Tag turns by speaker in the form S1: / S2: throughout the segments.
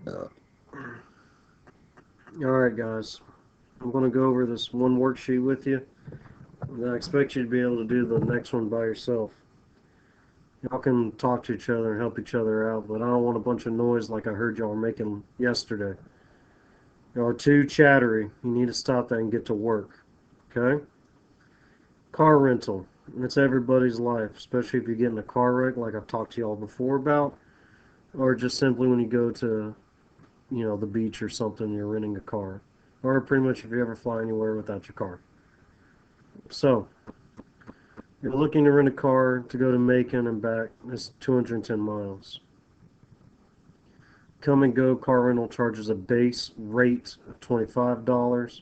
S1: Uh, Alright guys, I'm going to go over this one worksheet with you. And I expect you to be able to do the next one by yourself. Y'all can talk to each other and help each other out, but I don't want a bunch of noise like I heard y'all making yesterday. Y'all are too chattery. You need to stop that and get to work. Okay? Car rental. It's everybody's life, especially if you get in a car wreck like I've talked to y'all before about, or just simply when you go to, the beach or something, you're renting a car. Or pretty much if you ever fly anywhere without your car. So, you're looking to rent a car to go to Macon and back. It's 210 miles. Come and Go car rental charges a base rate of $25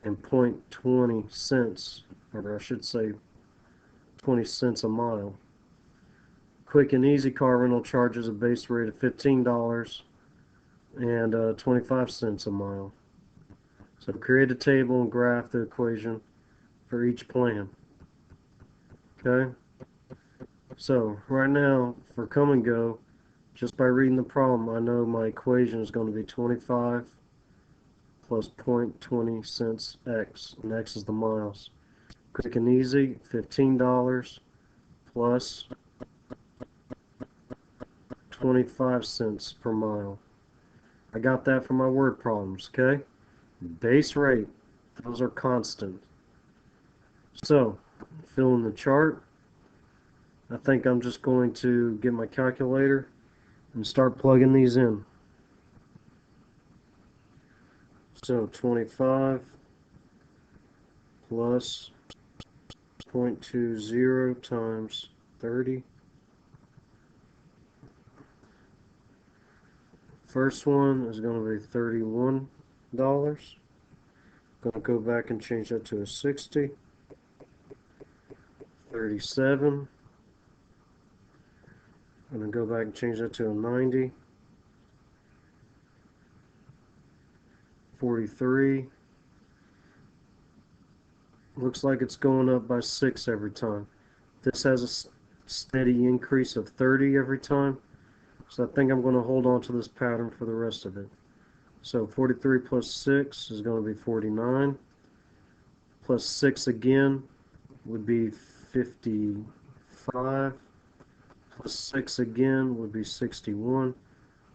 S1: and 0.20 cents, or I should say 20 cents a mile. Quick and Easy car rental charges a base rate of $15 and 25 cents a mile. So create a table and graph the equation for each plan. Okay? So right now, for Come and Go, just by reading the problem, I know my equation is going to be 25 plus 0.20 cents x, and x is the miles. Quick and Easy, $15 plus 25 cents per mile. I got that from my word problems, okay? Base rate, those are constant. So, fill in the chart. I think I'm just going to get my calculator and start plugging these in. So 25 plus 0.20 times 30. First one is going to be $31. Going to go back and change that to a 60. 37. I'm going to go back and change that to a 90. 43. Looks like it's going up by 6 every time. This has a steady increase of 30 every time. So I think I'm going to hold on to this pattern for the rest of it. So 43 plus 6 is going to be 49. Plus 6 again would be 55. Plus 6 again would be 61.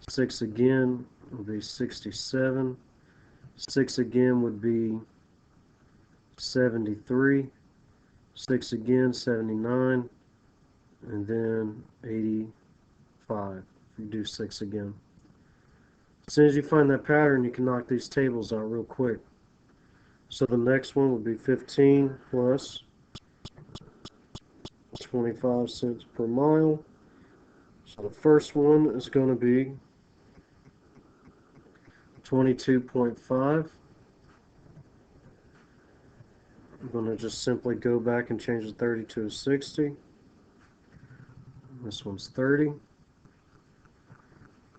S1: 6 again would be 67. 6 again would be 73. 6 again, 79. And then 85. If you do 6 again. As soon as you find that pattern, you can knock these tables out real quick. So the next one would be 15 plus 25 cents per mile. So the first one is going to be 22.5. I'm going to just simply go back and change the 30 to a 60. This one's 30.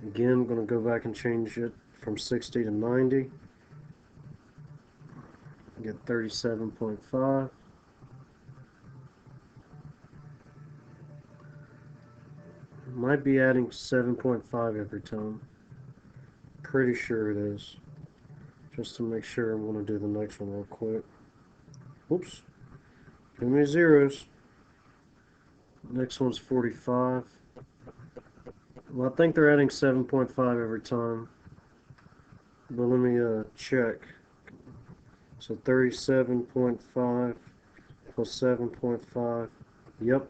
S1: Again, I'm going to go back and change it from 60 to 90. Get 37.5. Might be adding 7.5 every time. Pretty sure it is. Just to make sure, I'm going to do the next one real quick. Whoops. Too many zeros. Next one's 45. Well, I think they're adding 7.5 every time. But let me check. So 37.5 plus 7.5. Yep.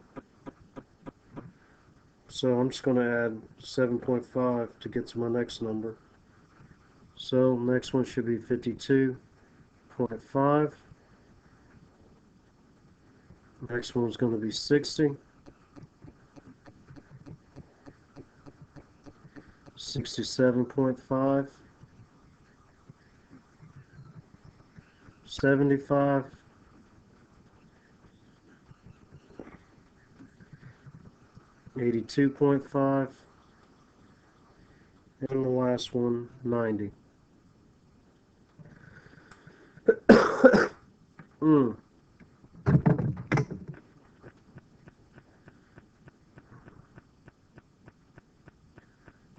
S1: So I'm just going to add 7.5 to get to my next number. So next one should be 52.5. Next one's going to be 60. 67.5. 75. 82.5. And the last one, 90. mm.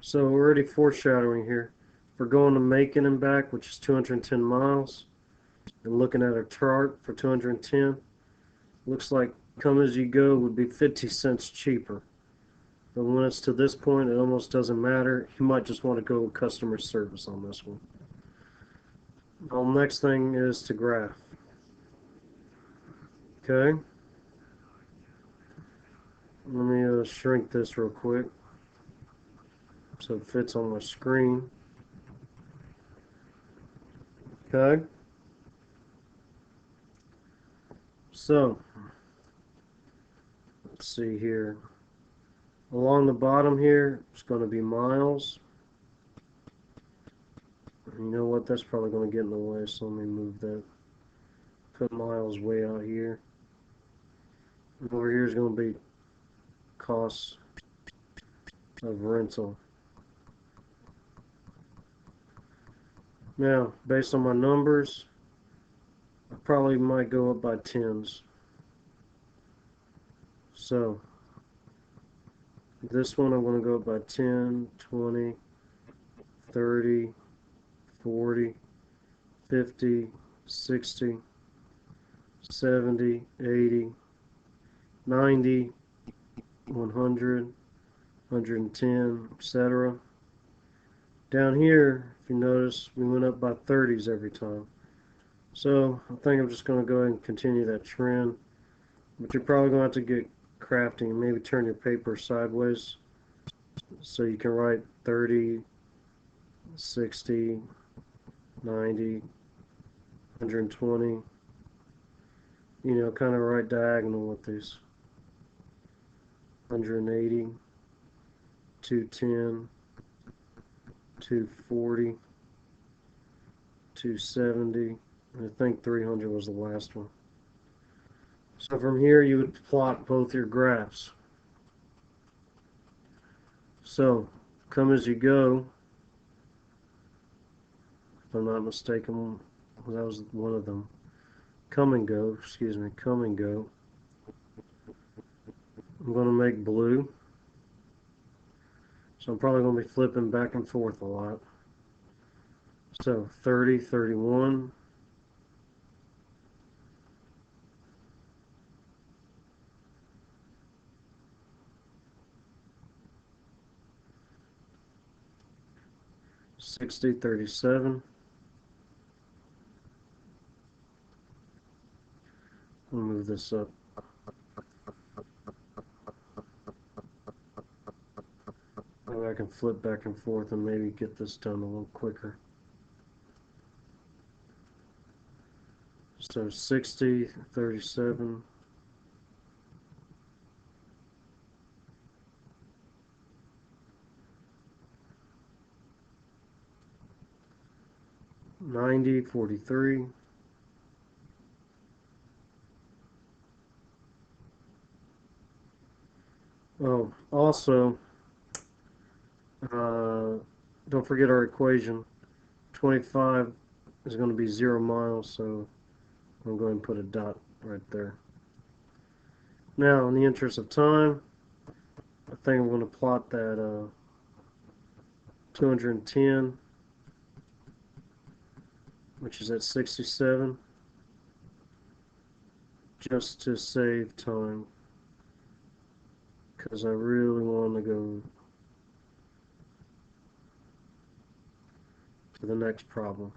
S1: So we're already foreshadowing here. If we're going to Macon and back, which is 210 miles, and looking at a chart for 210, looks like come as you go would be 50 cents cheaper. But when it's to this point, it almost doesn't matter. You might just want to go with customer service on this one. Well, next thing is to graph. Okay. Let me shrink this real quick so it fits on my screen. Okay. So, let's see here. Along the bottom here, it's going to be miles. You know what? That's probably going to get in the way, so let me move that. Put miles way out here. And over here is going to be costs of rental. Now, based on my numbers, I probably might go up by tens. So, this one I'm going to go up by 10, 20, 30, 40, 50, 60, 70, 80, 90, 100, 110, etc. Down here, if you notice, we went up by 30s every time. So I think I'm just going to go ahead and continue that trend. But you're probably going to have to get crafting and maybe turn your paper sideways so you can write 30, 60, 90, 120. You know, kind of right diagonal with these. 180, 210, 240, 270. I think 300 was the last one. So from here you would plot both your graphs. So come as you go, if I'm not mistaken, that was one of them. Come and go, excuse me, come and go. I'm going to make blue. So I'm probably going to be flipping back and forth a lot. So 30, 31. $60, 37. I'll move this up. Maybe I can flip back and forth and maybe get this done a little quicker. So 60, 37. $90, 43. Oh, also, don't forget our equation. 25 is going to be 0 miles, so I'm going to put a dot right there. Now, in the interest of time, I think I'm going to plot that 210, which is at 67, just to save time, because I really want to go to the next problem.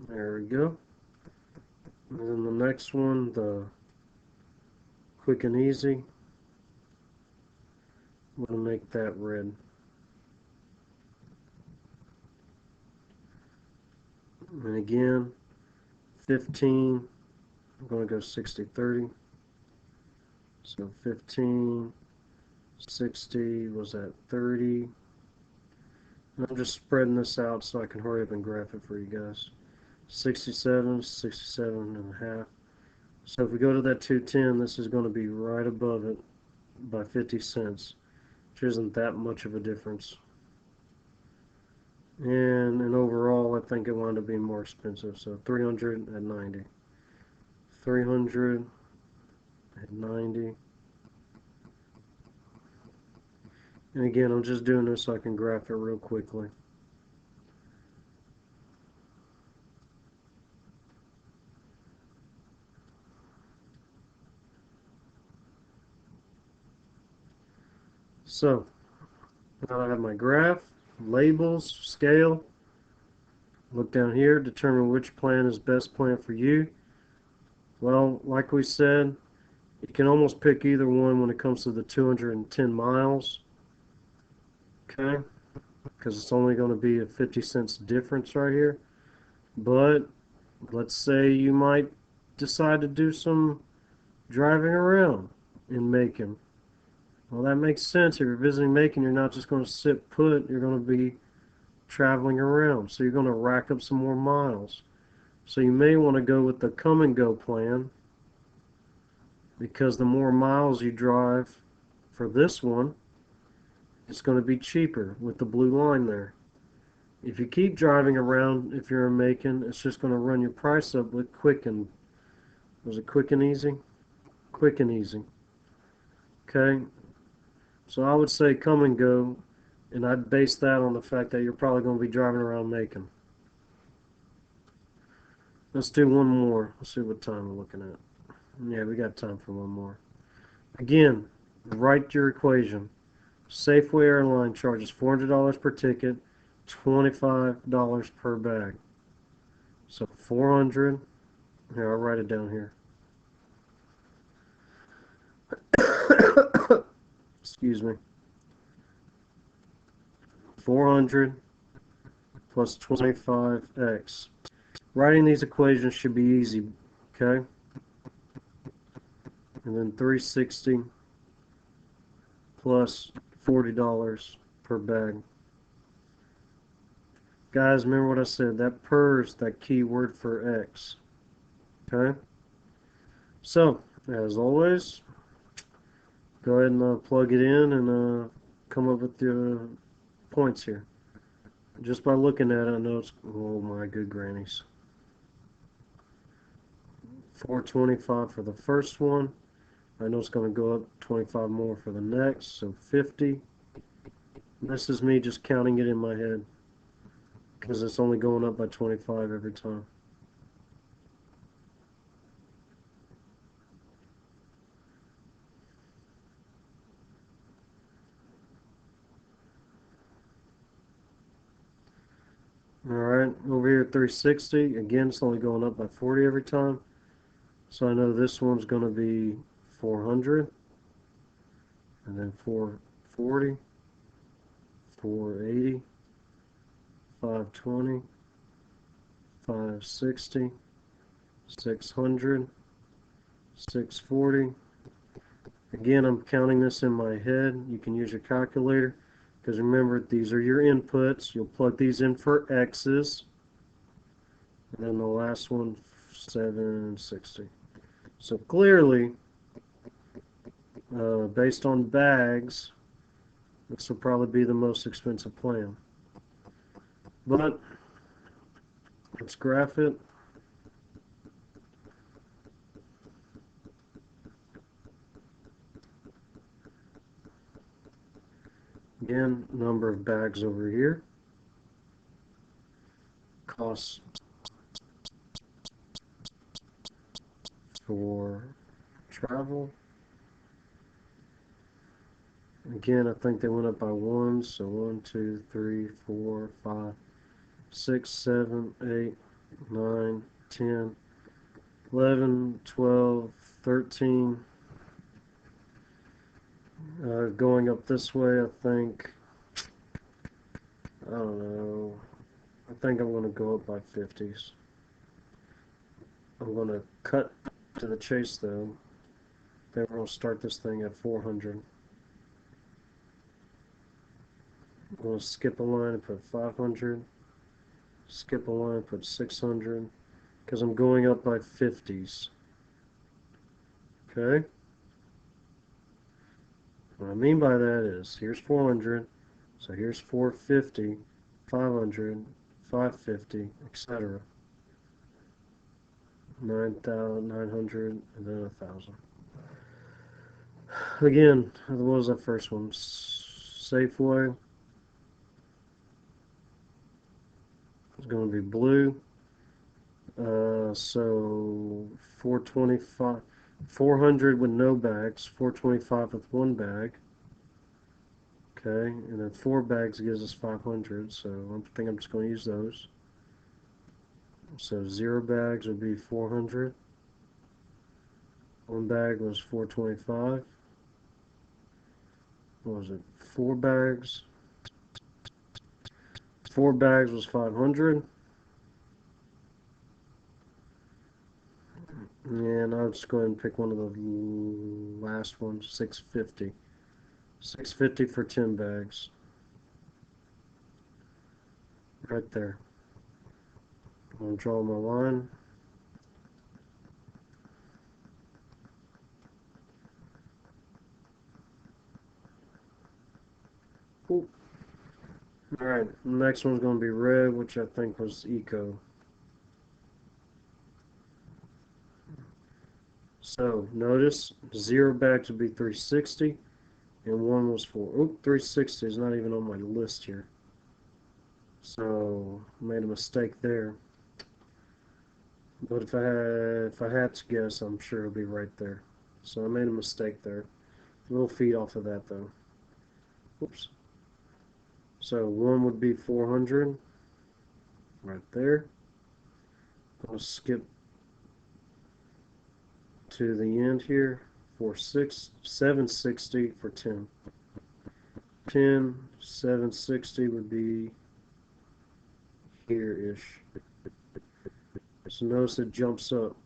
S1: There we go. And then the next one, the quick and easy, I'm going to make that red. And again, 15, I'm going to go 60, 30. So 15, 60 was at 30. And I'm just spreading this out so I can hurry up and graph it for you guys. 67, 67 and a half. So if we go to that 210, this is going to be right above it by 50 cents, which isn't that much of a difference. think it wound up being more expensive. So 300 at 90. 300 at 90. And again, I'm just doing this so I can graph it real quickly. So, now I have my graph, labels, scale. Look down here, determine which plan is best plan for you. Well, like we said, you can almost pick either one when it comes to the 210 miles. Okay? Because it's only going to be a 50 cents difference right here. But let's say you might decide to do some driving around in Macon. Well, that makes sense. If you're visiting Macon, you're not just going to sit put. You're going to be traveling around. So you're going to rack up some more miles. So you may want to go with the come and go plan, because the more miles you drive for this one, it's going to be cheaper with the blue line there. If you keep driving around, if you're in Macon, it's just going to run your price up with Quicken. Was it Quick and Easy? Quick and Easy. Okay, so I would say come and go, and I'd base that on the fact that you're probably going to be driving around Macon. Let's do one more. Let's see what time we're looking at. Yeah, we got time for one more. Again, write your equation. Safeway Airline charges $400 per ticket, $25 per bag. So 400. Here, I'll write it down here. Excuse me. 400 plus 25x. Writing these equations should be easy, okay? And then 360 plus $40 per bag. Guys, remember what I said. That per is that key word for X. Okay? So, as always, go ahead and plug it in and come up with the points here. Just by looking at it, I know it's, oh my good grannies. 425 for the first one. I know it's going to go up 25 more for the next, so 50. This is me just counting it in my head, because it's only going up by 25 every time. Alright, over here 360, again it's only going up by 40 every time. So I know this one's going to be 400, and then 440, 480, 520, 560, 600, 640. Again, I'm counting this in my head. You can use your calculator, because remember, these are your inputs. You'll plug these in for X's. And then the last one, 760. So clearly, based on bags, this will probably be the most expensive plan. But let's graph it. Again, number of bags over here. Costs for travel. Again, I think they went up by 1, so 1, 2, 3, 4, 5, 6, 7, 8, 9, 10, 11, 12, 13. Going up this way, I think, I don't know, I think I'm going to go up by 50s. I'm going to cut to the chase though. Then we're going to start this thing at 400. I'm going to skip a line and put 500. Skip a line and put 600. Because I'm going up by 50s. Okay? What I mean by that is, here's 400. So here's 450, 500, 550, etc. 9,900, and then 1,000. Again, what was that first one? Safeway is going to be blue. So 425, 400 with no bags, 425 with one bag. Okay, and then 4 bags gives us 500, so I think I'm just going to use those. So 0 bags would be 400. 1 bag was 425. What was it? 4 bags. 4 bags was 500. And I'll just go ahead and pick one of the last ones, 650. 650 for 10 bags. Right there. I'm going to draw my line. Oop. Alright, the next one's going to be red, which I think was eco. So, notice 0 bags would be 360, and 1 was 4. Oop, 360 is not even on my list here. So, I made a mistake there. But if I had to guess, I'm sure it'll be right there. So I made a mistake there. We'll feed off of that though. Oops. So 1 would be 400 right there. I'll skip to the end here. 760 for 10. 10, 760 would be here-ish. So notice it jumps up.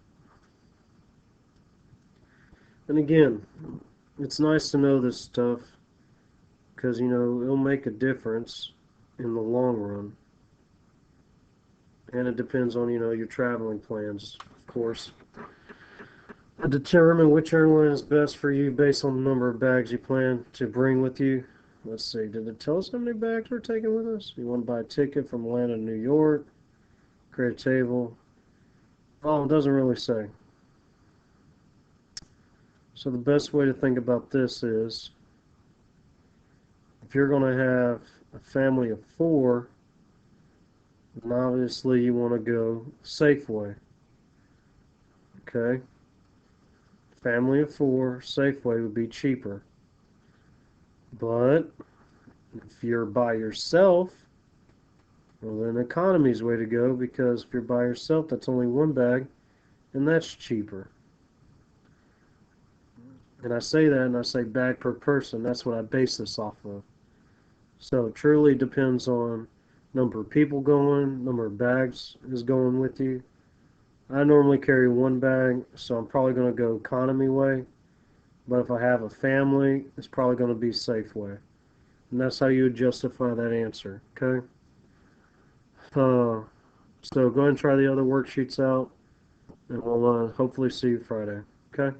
S1: And again, it's nice to know this stuff because, you know, it'll make a difference in the long run. And it depends on, you know, your traveling plans, of course. Determine which airline is best for you based on the number of bags you plan to bring with you. Let's see, did it tell us how many bags we're taking with us? You want to buy a ticket from Atlanta to New York, create a table. Oh, it doesn't really say. So the best way to think about this is, if you're going to have a family of 4, then obviously you want to go Safeway. Okay? Family of 4, Safeway would be cheaper. But if you're by yourself, well, then economy's the way to go, because if you're by yourself, that's only 1 bag, and that's cheaper. And I say that, and I say bag per person. That's what I base this off of. So it truly depends on number of people going, number of bags is going with you. I normally carry 1 bag, so I'm probably going to go economy way. But if I have a family, it's probably going to be Safeway. And that's how you would justify that answer, okay? So go ahead and try the other worksheets out, and we'll hopefully see you Friday, okay?